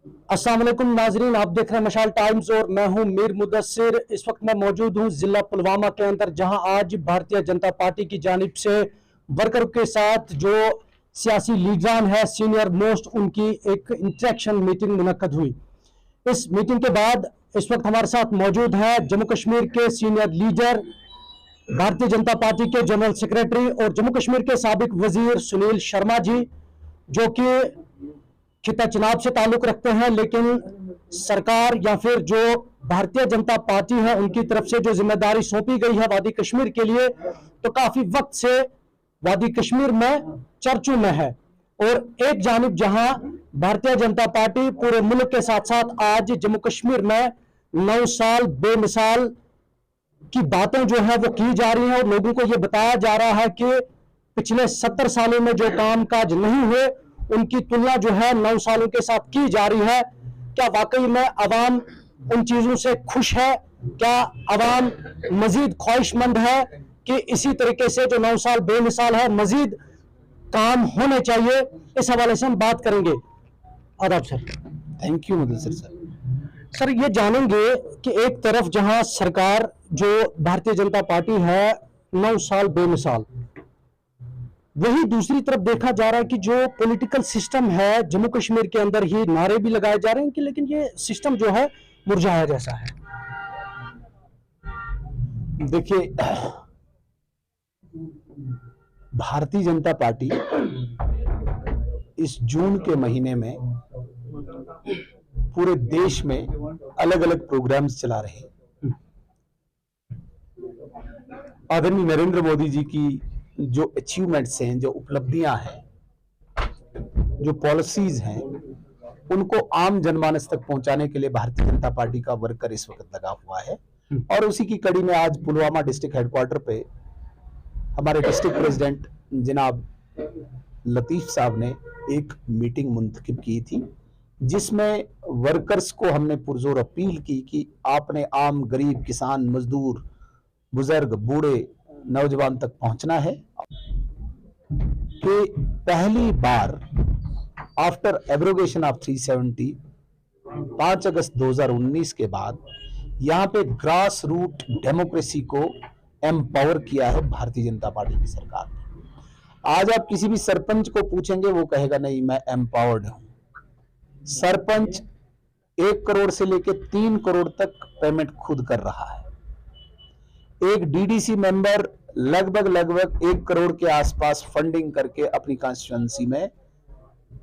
अस्सलाम वालेकुम नाजरीन, आप देख रहे हैं मशाल टाइम्स और मैं हूं मीर मुदस्सिर। इस वक्त मैं मौजूद हूं जिला पुलवामा के अंदर, जहां आज भारतीय जनता पार्टी की जानिब से वर्कर के साथ जो सियासी लीडरान है सीनियर मोस्ट, उनकी एक इंटरेक्शन मीटिंग मुनक्कद हुई। इस मीटिंग के बाद इस वक्त हमारे साथ मौजूद है जम्मू कश्मीर के senior leader, Bharatiya Janata party के जनरल सेक्रेटरी और जम्मू कश्मीर के साबिक वजीर सुनील शर्मा जी, जो कि खिता चुनाव से ताल्लुक रखते हैं, लेकिन सरकार या फिर जो भारतीय जनता पार्टी है उनकी तरफ से जो जिम्मेदारी सौंपी गई है वादी कश्मीर के लिए, तो काफी वक्त से वादी कश्मीर में चर्चों में है। और एक जानिब जहां भारतीय जनता पार्टी पूरे मुल्क के साथ साथ आज जम्मू कश्मीर में 9 साल बेमिसाल की बातें जो है वो की जा रही हैं और लोगों को ये बताया जा रहा है कि पिछले 70 सालों में जो काम काज नहीं हुए उनकी तुलना जो है 9 सालों के साथ की जा रही है। क्या वाकई में अवाम उन चीजों से खुश है? क्या अवाम मजीद ख्वाहिशमंद है कि इसी तरीके से जो 9 साल बेमिसाल है मजीद काम होने चाहिए? इस हवाले से हम बात करेंगे। आदाब sir. Thank you Mudassir sir. Sir, ये जानेंगे कि एक तरफ जहां सरकार जो भारतीय जनता पार्टी है 9 साल बेमिसाल, वही दूसरी तरफ देखा जा रहा है कि जो पॉलिटिकल सिस्टम है जम्मू कश्मीर के अंदर ही नारे भी लगाए जा रहे हैं कि लेकिन ये सिस्टम जो है मुरझाया जैसा है। देखिए, भारतीय जनता पार्टी इस जून के महीने में पूरे देश में अलग अलग प्रोग्राम्स चला रहे हैं। आदरणीय नरेंद्र मोदी जी की जो अचीवमेंट्स हैं, जो उपलब्धियां हैं, जो पॉलिसीज हैं, उनको आम जनमानस तक पहुंचाने के लिए भारतीय जनता पार्टी का वर्कर इस वक्त लगा हुआ है। और उसी की कड़ी में आज पुलवामा डिस्ट्रिक्ट हेडक्वार्टर पे हमारे डिस्ट्रिक्ट प्रेसिडेंट जनाब लतीफ साहब ने एक मीटिंग मुंतखब की थी, जिसमें वर्कर्स को हमने पुरजोर अपील की कि आपने आम गरीब किसान, मजदूर, बुजुर्ग, बूढ़े, नौजवान तक पहुंचना है। कि पहली बार आफ्टर एब्रोगेशन ऑफ 370 5 अगस्त 2019 के बाद यहां पे ग्रास रूट डेमोक्रेसी को एम्पावर किया है भारतीय जनता पार्टी की सरकार ने। आज आप किसी भी सरपंच को पूछेंगे, वो कहेगा नहीं मैं एम्पावर्ड हूं। सरपंच 1 करोड़ से लेकर 3 करोड़ तक पेमेंट खुद कर रहा है। एक डीडीसी मेंबर लगभग 1 करोड़ के आसपास फंडिंग करके अपनी कॉन्स्टिट्यूएंसी में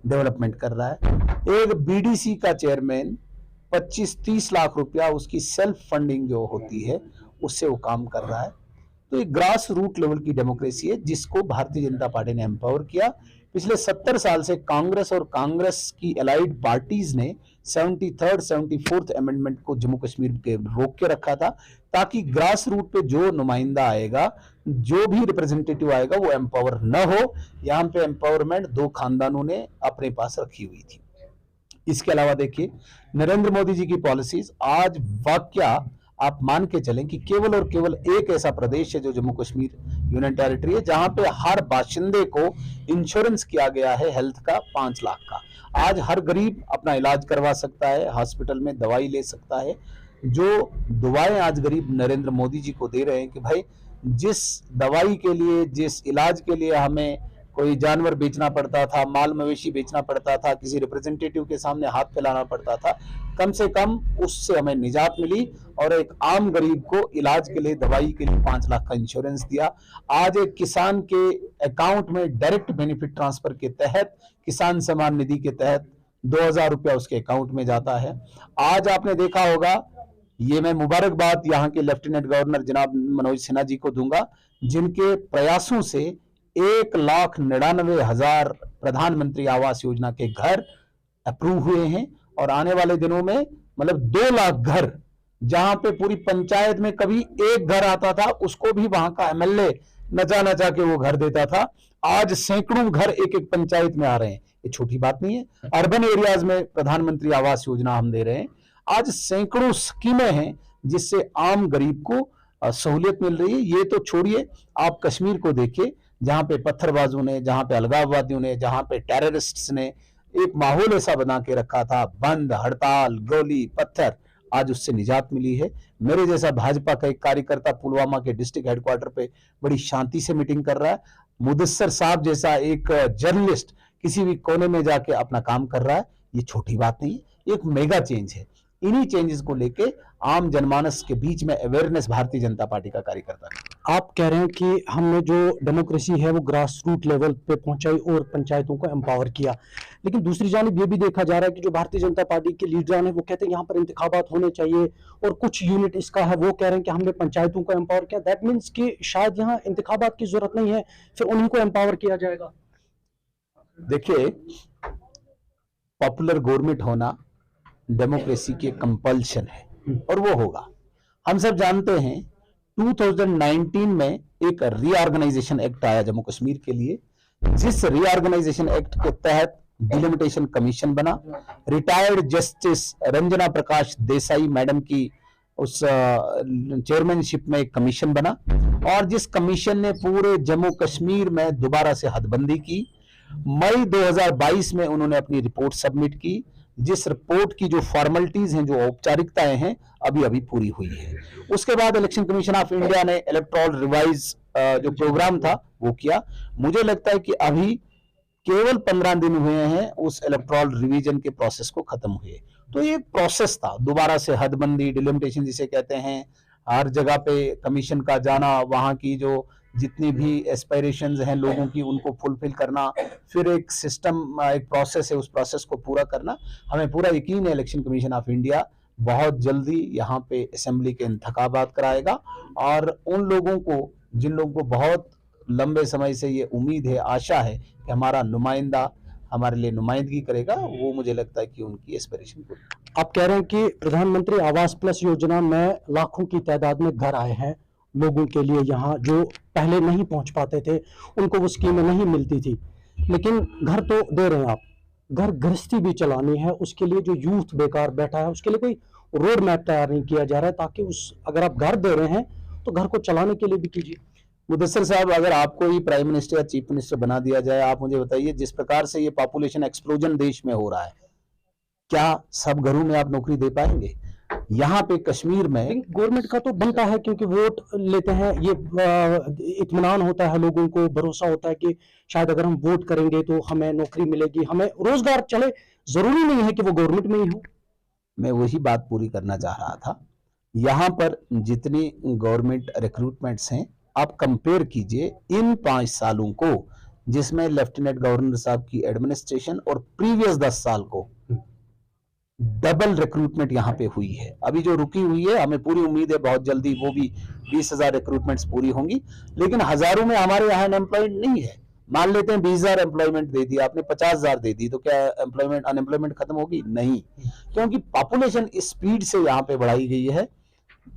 डेवलपमेंट कर रहा है। एक बीडीसी का चेयरमैन 25-30 लाख रुपया उसकी सेल्फ फंडिंग जो होती है उससे वो काम कर रहा है। तो एक ग्रास रूट लेवल की डेमोक्रेसी है जिसको भारतीय जनता पार्टी ने एम्पावर किया। पिछले 70 साल से कांग्रेस और कांग्रेस की एलाइड पार्टीज ने 73rd 74th अमेंडमेंट को जम्मू कश्मीर के रोक के रखा था, ताकि ग्रास रूट पे जो नुमाइंदा आएगा, जो भी रिप्रेजेंटेटिव आएगा, वो एम्पावर न हो। यहाँ पे एम्पावरमेंट 2 खानदानों ने अपने पास रखी हुई थी। इसके अलावा देखिए, नरेंद्र मोदी जी की पॉलिसीज आज वाकया आप मान के चलें कि केवल और केवल एक ऐसा प्रदेश है जो जम्मू कश्मीर यूनियन टेरिटरी है, जहां पे हर बाशिंदे को इंश्योरेंस किया गया है हेल्थ का 5 लाख का। आज हर गरीब अपना इलाज करवा सकता है, हॉस्पिटल में दवाई ले सकता है। जो दुआएं आज गरीब नरेंद्र मोदी जी को दे रहे हैं कि भाई जिस दवाई के लिए, जिस इलाज के लिए हमें कोई जानवर बेचना पड़ता था, माल मवेशी बेचना पड़ता था, किसी रिप्रेजेंटेटिव के सामने हाथ फैलाना पड़ता था, कम से कम उससे हमें निजात मिली और एक आम गरीब को इलाज के लिए, दवाई के लिए 5 लाख का इंश्योरेंस दिया। आज एक किसान के अकाउंट में डायरेक्ट बेनिफिट ट्रांसफर के तहत, किसान सम्मान निधि के तहत 2000 रुपया उसके अकाउंट में जाता है। आज आपने देखा होगा, ये मैं मुबारकबाद यहाँ के लेफ्टिनेंट गवर्नर जनाब मनोज सिन्हा जी को दूंगा, जिनके प्रयासों से 1,99,000 प्रधानमंत्री आवास योजना के घर अप्रूव हुए हैं। और आने वाले दिनों में मतलब 2 लाख घर, जहां पे पूरी पंचायत में कभी एक घर आता था उसको भी वहां का एमएलए नचा के वो घर देता था, आज सैकड़ों घर एक एक पंचायत में आ रहे हैं। ये छोटी बात नहीं है। अर्बन एरियाज में प्रधानमंत्री आवास योजना हम दे रहे हैं। आज सैकड़ों स्कीमें हैं जिससे आम गरीब को सहूलियत मिल रही है। ये तो छोड़िए, आप कश्मीर को देखिए, जहां पे पत्थरबाजों ने, जहां पे अलगाववादियों ने, जहां पे टेररिस्ट्स ने एक माहौल ऐसा बना के रखा था, बंद, हड़ताल, गोली, पत्थर, आज उससे निजात मिली है। मेरे जैसा भाजपा का एक कार्यकर्ता पुलवामा के डिस्ट्रिक्ट हेडक्वार्टर पे बड़ी शांति से मीटिंग कर रहा है। मुदस्सर साहब जैसा एक जर्नलिस्ट किसी भी कोने में जाके अपना काम कर रहा है। ये छोटी बात नहीं है, एक मेगा चेंज है। इन्हीं चेंजेस को लेके आम जनमानस के बीच में अवेयरनेस भारतीय जनता पार्टी का कार्यकर्ता है। आप कह रहे हैं कि हमने जो डेमोक्रेसी है वो ग्रास रूट लेवल पे पहुंचाई और पंचायतों को एम्पावर किया, लेकिन दूसरी जानिब ये भी देखा जा रहा है कि जो भारतीय जनता पार्टी के लीडर हैं वो कहते हैं यहाँ पर इंतखाबात होने चाहिए, और कुछ यूनिट इसका है वो कह रहे हैं कि हमने पंचायतों को एम्पावर किया। दैट मीन्स कि शायद यहाँ इंतखाबात की जरूरत नहीं है, फिर उन्हीं को एम्पावर किया जाएगा। देखिए, पॉपुलर गवर्नमेंट होना डेमोक्रेसी के कंपल्शन है और वो होगा। हम सब जानते हैं 2019 में एक रीऑर्गेनाइजेशन एक्ट आया जम्मू कश्मीर के लिए, जिस रीऑर्गेनाइजेशन एक्ट के तहत डिलिमिटेशन कमीशन बना। Retired justice Ranjana Prakash Desai madam की उस चेयरमैनशिप में एक कमीशन बना, और जिस कमीशन ने पूरे जम्मू कश्मीर में दोबारा से हदबंदी की। मई 2022 में उन्होंने अपनी रिपोर्ट सबमिट की, जिस रिपोर्ट की जो फॉर्मेलिटीज हैं, जो औपचारिकताएं हैं, अभी अभी पूरी हुई है। उसके बाद इलेक्शन कमीशन ऑफ इंडिया ने इलेक्टोरल रिवाइज जो प्रोग्राम था वो किया। मुझे लगता है कि अभी केवल 15 दिन हुए हैं उस इलेक्टोरल रिवीजन के प्रोसेस को खत्म हुए। तो ये प्रोसेस था, दोबारा से हदबंदी, डिलिमिटेशन जिसे कहते हैं, हर जगह पे कमीशन का जाना, वहां की जो जितनी भी एस्पायरेशंस हैं लोगों की उनको फुलफिल करना, फिर एक सिस्टम, एक प्रोसेस है, उस प्रोसेस को पूरा करना। हमें पूरा यकीन है इलेक्शन कमीशन ऑफ इंडिया बहुत जल्दी यहाँ पे असेंबली के इंतखाबात कराएगा, और उन लोगों को, जिन लोगों को बहुत लंबे समय से ये उम्मीद है, आशा है कि हमारा नुमाइंदा हमारे लिए नुमाइंदगी करेगा, वो मुझे लगता है कि उनकी एस्पिरेशन पूरी। आप कह रहे हैं कि प्रधानमंत्री आवास प्लस योजना में लाखों की तादाद में घर आए हैं लोगों के लिए, यहाँ जो पहले नहीं पहुंच पाते थे, उनको वो स्कीमें नहीं मिलती थी, लेकिन घर तो दे रहे हैं आप। घर गृहस्थी भी चलानी है, उसके लिए जो यूथ बेकार बैठा है उसके लिए कोई रोड मैप तैयार नहीं किया जा रहा है, ताकि उस, अगर आप घर दे रहे हैं तो घर को चलाने के लिए भी कीजिए। मुदस्सर साहब, अगर आपको ही प्राइम मिनिस्टर या चीफ मिनिस्टर बना दिया जाए, आप मुझे बताइए, जिस प्रकार से ये पॉपुलेशन एक्सप्लोजन देश में हो रहा है, क्या सब घरों में आप नौकरी दे पाएंगे? यहाँ पे कश्मीर में गवर्नमेंट का तो बनता है, क्योंकि वोट लेते हैं, ये इत्मीनान होता है, लोगों को भरोसा होता है कि शायद अगर हम वोट करेंगे तो हमें नौकरी मिलेगी, हमें रोजगार चले। जरूरी नहीं है कि वो गवर्नमेंट में ही हो। मैं वही बात पूरी करना चाह रहा था। यहाँ पर जितनी गवर्नमेंट रिक्रूटमेंट्स हैं, आप कंपेयर कीजिए इन 5 सालों को, जिसमें लेफ्टिनेंट गवर्नर साहब की एडमिनिस्ट्रेशन और प्रीवियस 10 साल को, डबल रिक्रूटमेंट यहाँ पे हुई है। अभी जो रुकी हुई है, हमें पूरी उम्मीद है बहुत जल्दी वो भी 20,000 रिक्रूटमेंट्स पूरी होंगी, लेकिन हजारों में हमारे यहाँ अनएम्प्लॉयड नहीं है। मान लेते हैं 20,000 एम्प्लॉयमेंट दे दी आपने, 50,000 दे दी, तो क्या अनएम्प्लॉयमेंट खत्म होगी? नहीं, क्योंकि पॉपुलेशन स्पीड से यहाँ पे बढ़ाई गई है,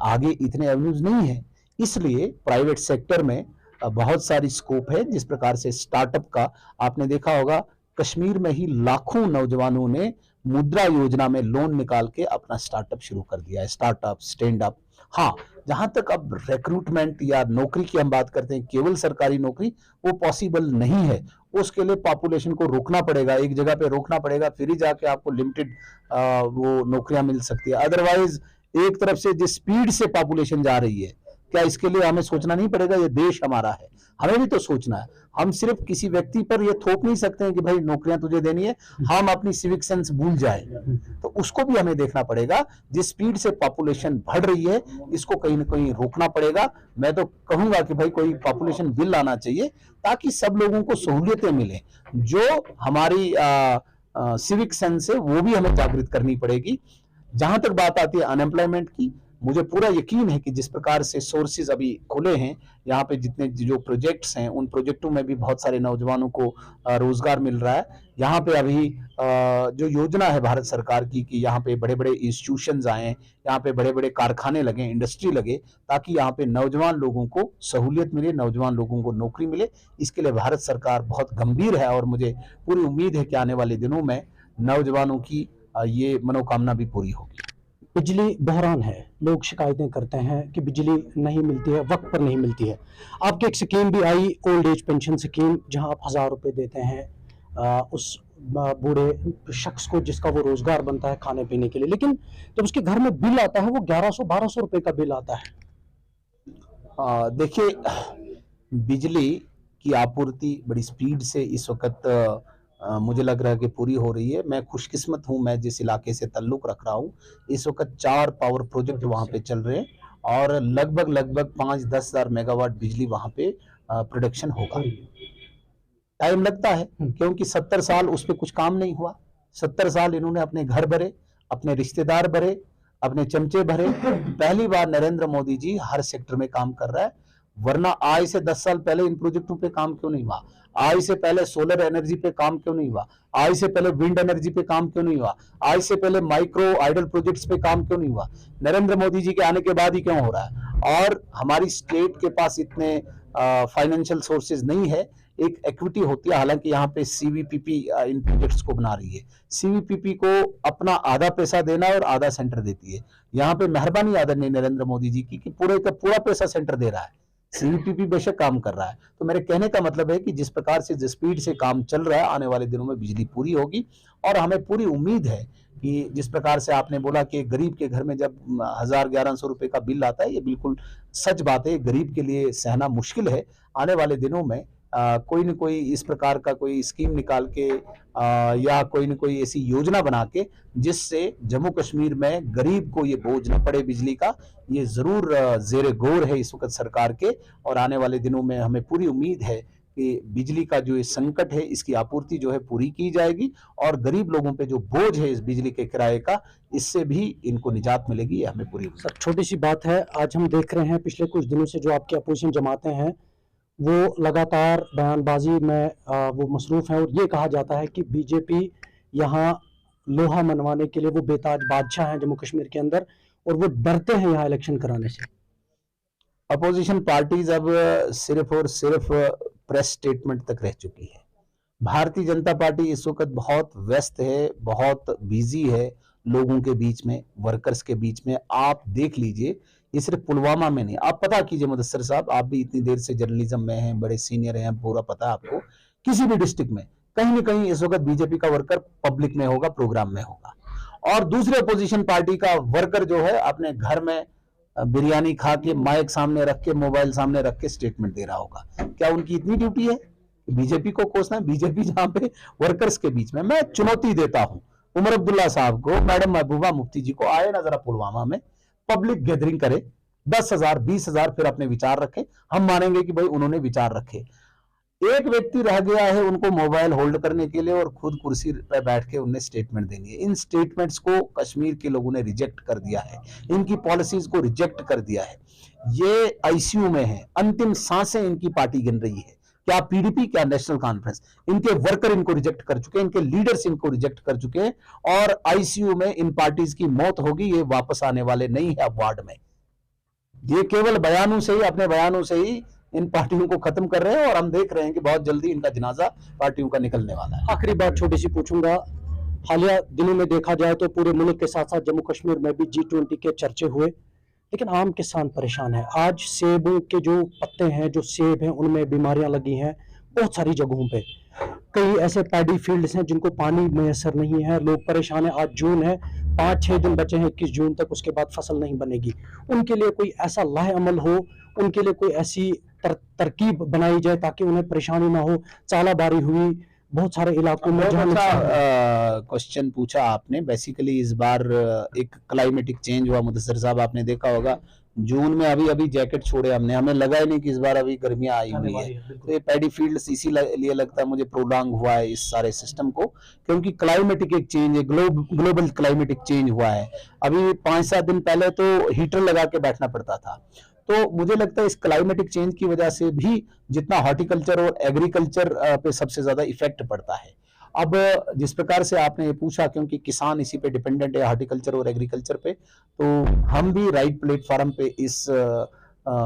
आगे इतने एवेन्यूज नहीं है। इसलिए प्राइवेट सेक्टर में बहुत सारी स्कोप है। जिस प्रकार से स्टार्टअप का आपने देखा होगा, कश्मीर में ही लाखों नौजवानों ने मुद्रा योजना में लोन निकाल के अपना स्टार्टअप शुरू कर दिया है। Startup, stand up. हाँ, जहां तक अब रिक्रूटमेंट या नौकरी की हम बात करते हैं, केवल सरकारी नौकरी वो पॉसिबल नहीं है। उसके लिए पॉपुलेशन को रोकना पड़ेगा, एक जगह पे रोकना पड़ेगा, फिर ही जाके आपको लिमिटेड वो नौकरियां मिल सकती है। अदरवाइज एक तरफ से जिस स्पीड से पॉपुलेशन जा रही है, क्या इसके लिए हमें सोचना नहीं पड़ेगा? ये देश हमारा है, हमें भी तो सोचना है। हम सिर्फ किसी व्यक्ति पर ये थोप नहीं सकते हैं कि भाई नौकरियां तुझे देनी है, हम अपनी सिविक सेंस भूल जाए, तो उसको भी हमें देखना पड़ेगा। जिस स्पीड से पॉपुलेशन बढ़ रही है, इसको कहीं ना कहीं रोकना पड़ेगा। मैं तो कहूंगा कि भाई कोई पॉपुलेशन बिल आना चाहिए, ताकि सब लोगों को सहूलियतें मिले। जो हमारी सिविक सेंस है वो भी हमें जागृत करनी पड़ेगी। जहां तक बात आती है अनएम्प्लॉयमेंट की, मुझे पूरा यकीन है कि जिस प्रकार से सोर्सेज अभी खुले हैं, यहाँ पे जितने जो प्रोजेक्ट्स हैं, उन प्रोजेक्टों में भी बहुत सारे नौजवानों को रोजगार मिल रहा है। यहाँ पे अभी जो योजना है भारत सरकार की कि यहाँ पे बड़े बड़े इंस्टीट्यूशंस आए, यहाँ पे बड़े बड़े कारखाने लगे, इंडस्ट्री लगे, ताकि यहाँ पे नौजवान लोगों को सहूलियत मिले, नौजवान लोगों को नौकरी मिले। इसके लिए भारत सरकार बहुत गंभीर है, और मुझे पूरी उम्मीद है कि आने वाले दिनों में नौजवानों की ये मनोकामना भी पूरी होगी। बिजली बहरान है, लोग शिकायतें करते हैं कि बिजली नहीं मिलती है, वक्त पर नहीं मिलती है। आपकी एक स्कीम भी आई, ओल्ड एज पेंशन स्कीम, जहां आप 1000 रुपये देते हैं, उस बूढ़े शख्स को जिसका वो रोजगार बनता है खाने पीने के लिए, लेकिन जब उसके घर में बिल आता है वो 1100-1200 रुपए का बिल आता है। देखिए, बिजली की आपूर्ति बड़ी स्पीड से इस वक्त मुझे लग रहा है कि पूरी हो रही है। मैं खुशकिस्मत हूं, मैं जिस इलाके से ताल्लुक रख रहा हूं, इस वक्त 4 पावर प्रोजेक्ट वहां पे चल रहे हैं और लगभग 5-10 हजार मेगावाट बिजली वहां पे प्रोडक्शन होगा। टाइम लगता है क्योंकि 70 साल उस पर कुछ काम नहीं हुआ। 70 साल इन्होंने अपने घर भरे, अपने रिश्तेदार भरे, अपने चमचे भरे। पहली बार नरेंद्र मोदी जी हर सेक्टर में काम कर रहा है, वरना आज से 10 साल पहले इन प्रोजेक्टों पे काम क्यों नहीं हुआ? आज से पहले सोलर एनर्जी पे काम क्यों नहीं हुआ? आज से पहले विंड एनर्जी पे काम क्यों नहीं हुआ? आज से पहले माइक्रो आइडल प्रोजेक्ट्स पे काम क्यों नहीं हुआ? नरेंद्र मोदी जी के आने के बाद ही क्यों हो रहा है? और हमारी स्टेट के पास इतने फाइनेंशियल सोर्सेज नहीं है। एक इक्विटी होती है, हालांकि यहाँ पे सीवीपीपी इन प्रोजेक्ट्स को बना रही है। सीवीपीपी को अपना आधा पैसा देना और आधा सेंटर देती है। यहाँ पे मेहरबानी आदरणीय नरेंद्र मोदी जी की कि पूरे का पूरा पैसा सेंटर दे रहा है, सीवीपीपी बेशक काम कर रहा है। तो मेरे कहने का मतलब है कि जिस प्रकार से जिस स्पीड से काम चल रहा है, आने वाले दिनों में बिजली पूरी होगी। और हमें पूरी उम्मीद है कि जिस प्रकार से आपने बोला कि गरीब के घर में जब 1000-1100 रुपए का बिल आता है, ये बिल्कुल सच बात है। गरीब के लिए सहना मुश्किल है। आने वाले दिनों में कोई न कोई इस प्रकार का कोई स्कीम निकाल के या कोई न कोई ऐसी योजना बना के जिससे जम्मू कश्मीर में गरीब को ये बोझ न पड़े बिजली का, ये जरूर जेरे गौर है इस वक्त सरकार के। और आने वाले दिनों में हमें पूरी उम्मीद है कि बिजली का जो ये संकट है, इसकी आपूर्ति जो है पूरी की जाएगी और गरीब लोगों पे जो बोझ है इस बिजली के किराए का, इससे भी इनको निजात मिलेगी, ये हमें पूरी। सर, छोटी सी बात है, आज हम देख रहे हैं पिछले कुछ दिनों से जो आपकी अपोजिशन जमातें हैं वो लगातार बयानबाजी में वो मसरूफ हैं और ये कहा जाता है कि बीजेपी यहाँ लोहा मनवाने के लिए वो बेताज बादशाह हैं जम्मू कश्मीर के अंदर और वो डरते हैं यहाँ इलेक्शन कराने से। अपोजिशन पार्टीज अब सिर्फ और सिर्फ प्रेस स्टेटमेंट तक रह चुकी है। भारतीय जनता पार्टी इस वक्त बहुत व्यस्त है, बहुत बिजी है लोगों के बीच में, वर्कर्स के बीच में। आप देख लीजिए, ये सिर्फ पुलवामा में नहीं, आप पता कीजिए मुदस्सिर साहब, आप भी इतनी देर से जर्नलिज्म में हैं, बड़े सीनियर हैं, पूरा पता है आपको। किसी भी डिस्ट्रिक्ट में कहीं न कहीं इस वक्त बीजेपी का वर्कर पब्लिक में होगा, प्रोग्राम में होगा। और दूसरे अपोजिशन पार्टी का वर्कर जो है अपने घर में बिरयानी खा के माइक सामने रख के, मोबाइल सामने रख के स्टेटमेंट दे रहा होगा। क्या उनकी इतनी ड्यूटी है बीजेपी को कोसना? बीजेपी जहां पे वर्कर्स के बीच में, मैं चुनौती देता हूं उमर अब्दुल्ला साहब को, मैडम महबूबा मुफ्ती जी को, आए ना जरा पुलवामा में पब्लिक गैदरिंग करे, 10,000 20,000, फिर अपने विचार रखे। हम मानेंगे कि भाई उन्होंने विचार रखे। एक व्यक्ति रह गया है उनको मोबाइल होल्ड करने के लिए और खुद कुर्सी पर बैठ के उन्हें स्टेटमेंट देनी है। इन स्टेटमेंट्स को कश्मीर के लोगों ने रिजेक्ट कर दिया है, इनकी पॉलिसीज को रिजेक्ट कर दिया है। ये आईसीयू में है, अंतिम सांसें इनकी पार्टी गिन रही है। क्या पीडीपी, क्या नेशनल कॉन्फ्रेंस, इनके वर्कर इनको रिजेक्ट कर चुके हैं, इनके लीडर्स इनको रिजेक्ट कर चुके हैं और आईसीयू में इन पार्टीज की मौत होगी। ये वापस आने वाले नहीं है अब वार्ड में। ये केवल बयानों से ही, अपने बयानों से ही इन पार्टियों को खत्म कर रहे हैं और हम देख रहे हैं कि बहुत जल्दी इनका जनाजा पार्टियों का निकलने वाला है। आखिरी बात छोटी सी पूछूंगा, हालिया दिनों में देखा जाए तो पूरे मुल्क के साथ साथ जम्मू कश्मीर में भी G20 के चर्चे हुए, लेकिन आम किसान परेशान है। आज सेबों के जो पत्ते हैं, जो सेब हैं, उनमें बीमारियां लगी हैं बहुत सारी जगहों पे। कई ऐसे पैडी फील्ड्स हैं जिनको पानी मैसर नहीं है, लोग परेशान हैं। आज जून है, 5-6 दिन बचे हैं 21 जून तक, उसके बाद फसल नहीं बनेगी। उनके लिए कोई ऐसा लाहेअमल हो, उनके लिए कोई ऐसी तरकीब बनाई जाए ताकि उन्हें परेशानी ना हो। चालाबारी हुई बहुत सारे इलाकों में। क्वेश्चन पूछा आपने। बेसिकली इस बार एक क्लाइमेटिक चेंज हुआ मुदस्सिर साहब, आपने देखा होगा जून में अभी जैकेट छोड़े हमने, हमें लगा ही नहीं कि इस बार अभी गर्मियां आई हुई है। तो ये पैडी फील्ड्स इसीलिए लगता है मुझे प्रोलॉन्ग हुआ है इस सारे सिस्टम को, क्योंकि क्लाइमेटिक एक चेंज है, ग्लोबल क्लाइमेटिक चेंज हुआ है। अभी 5-7 दिन पहले तो हीटर लगा के बैठना पड़ता था। तो मुझे लगता है इस क्लाइमेटिक चेंज की वजह से भी जितना हॉर्टिकल्चर और एग्रीकल्चर पे सबसे ज्यादा इफेक्ट पड़ता है। अब जिस प्रकार से आपने ये पूछा, क्योंकि किसान इसी पे डिपेंडेंट है, हॉर्टिकल्चर और एग्रीकल्चर पे, तो हम भी राइट प्लेटफॉर्म पे इस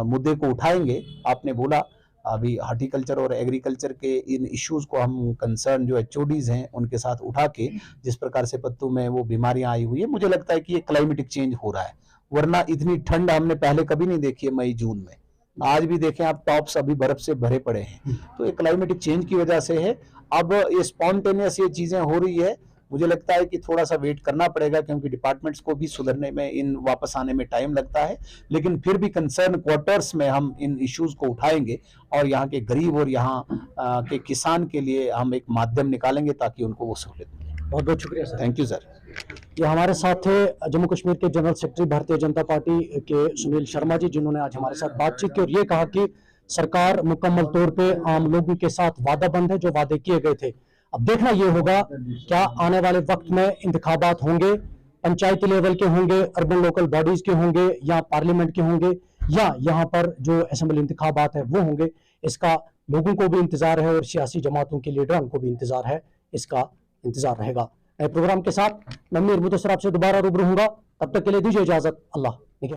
मुद्दे को उठाएंगे। आपने बोला अभी हॉर्टिकल्चर और एग्रीकल्चर के इन इश्यूज को हम कंसर्न जो एचओडीज हैं उनके साथ उठा के, जिस प्रकार से पत्तों में वो बीमारियां आई हुई है, मुझे लगता है कि ये क्लाइमेटिक चेंज हो रहा है। वरना इतनी ठंड हमने पहले कभी नहीं देखी है मई जून में। आज भी देखें आप, टॉप्स अभी बर्फ से भरे पड़े हैं। तो ये क्लाइमेटिक चेंज की वजह से है। अब ये स्पॉन्टेनियस ये चीजें हो रही है, मुझे लगता है कि थोड़ा सा वेट करना पड़ेगा, क्योंकि डिपार्टमेंट्स को भी सुधरने में, इन वापस आने में टाइम लगता है। लेकिन फिर भी कंसर्न क्वार्टर्स में हम इन इश्यूज को उठाएंगे और यहाँ के गरीब और यहाँ के किसान के लिए हम एक माध्यम निकालेंगे ताकि उनको वो सहूलियत मिले। बहुत बहुत शुक्रिया सर। Thank you sir. ये हमारे साथ थे जम्मू कश्मीर के general secretary Bharatiya Janata party के सुनील शर्मा जी, जिन्होंने आज हमारे साथ बातचीत की और ये कहा कि सरकार मुकम्मल तौर पे आम लोगों के साथ वादाबंद है, जो वादे किए गए थे। अब देखना ये होगा क्या आने वाले वक्त में इंतखाबात होंगे, पंचायती लेवल के होंगे, अर्बन लोकल बॉडीज के होंगे, या पार्लियामेंट के होंगे, या यहाँ पर जो असेंबली इंतखाबात है वो होंगे। इसका लोगों को भी इंतजार है और सियासी जमातों के लीडरों को भी इंतजार है, इसका इंतजार रहेगा। नए प्रोग्राम के साथ मैं मीर मुदस्सिर आपसे दोबारा रूबरू होऊंगा, तब तक के लिए दीजिए इजाजत। अल्लाह।